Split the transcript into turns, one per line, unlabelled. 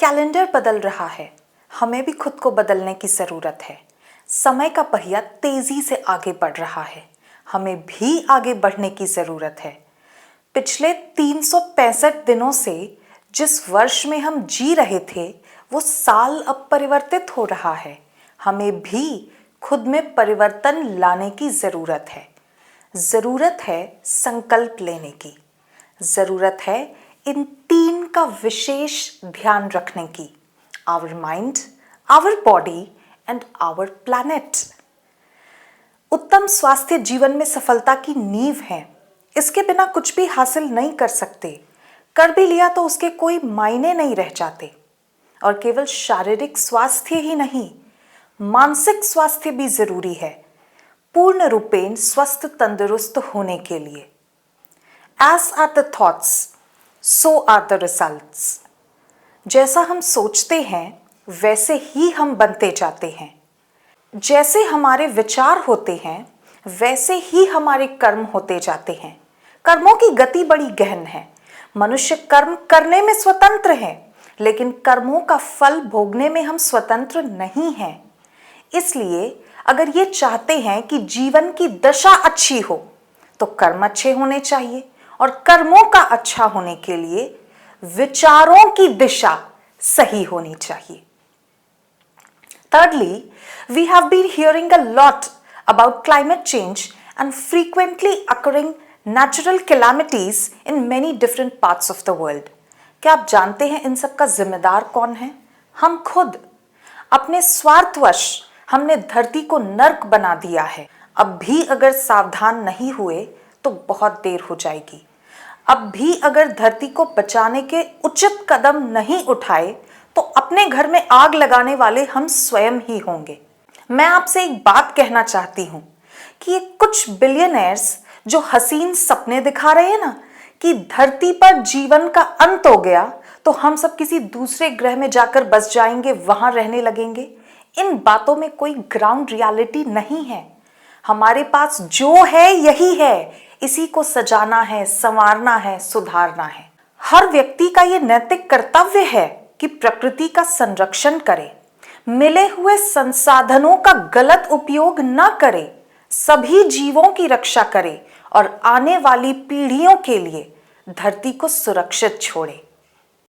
Calendar बदल रहा है, हमें भी खुद को बदलने की ज़रूरत है। समय का पहिया तेज़ी से आगे बढ़ रहा है, हमें भी आगे बढ़ने की ज़रूरत है। पिछले 365 दिनों से जिस वर्ष में हम जी रहे थे, वो साल अब परिवर्तित हो रहा है। हमें भी खुद में परिवर्तन लाने की ज़रूरत है। ज़रूरत है संकल्प लेने की। ज़रूरत है इन 3 का विशेष ध्यान रखने की: our mind, our body and our planet. उत्तम स्वास्थ्य जीवन में सफलता की नींव है। इसके बिना कुछ भी हासिल नहीं कर सकते। कर भी लिया तो उसके कोई मायने नहीं रह जाते। और केवल शारीरिक स्वास्थ्य ही नहीं, मानसिक स्वास्थ्य भी जरूरी है पूर्ण रूपेण स्वस्थ तंदुरुस्त होने के लिए। As are the thoughts, so are the results. जैसा हम सोचते हैं वैसे ही हम बनते जाते हैं। जैसे हमारे विचार होते हैं वैसे ही हमारे कर्म होते जाते हैं। कर्मों की गति बड़ी गहन है। मनुष्य कर्म करने में स्वतंत्र है, लेकिन कर्मों का फल भोगने में हम स्वतंत्र नहीं हैं। इसलिए अगर ये चाहते हैं कि जीवन की दशा अच्छी हो तो कर्म अच्छे होने चाहिए, और कर्मों का अच्छा होने के लिए विचारों की दिशा सही होनी चाहिए। Thirdly, we have been hearing a lot about climate change and frequently occurring natural calamities in many different parts of the world. क्या आप जानते हैं इन सब का जिम्मेदार कौन है? हम खुद। अपने स्वार्थवश हमने धरती को नर्क बना दिया है। अब भी अगर सावधान नहीं हुए तो बहुत देर हो जाएगी। अब भी अगर धरती को बचाने के उचित कदम नहीं उठाए तो अपने घर में आग लगाने वाले हम स्वयं ही होंगे। मैं आपसे एक बात कहना चाहती हूं कि ये कुछ बिलियनर्स जो हसीन सपने दिखा रहे हैं ना कि धरती पर जीवन का अंत हो गया तो हम सब किसी दूसरे ग्रह में जाकर बस जाएंगे, वहां रहने लगेंगे, इन बातों में कोई ग्राउंड रियलिटी नहीं है। हमारे पास जो है यही है, इसी को सजाना है, संवारना है, सुधारना है। हर व्यक्ति का ये नैतिक कर्तव्य है कि प्रकृति का संरक्षण करे, मिले हुए संसाधनों का गलत उपयोग न करे, सभी जीवों की रक्षा करे और आने वाली पीढ़ियों के लिए धरती को सुरक्षित छोड़े।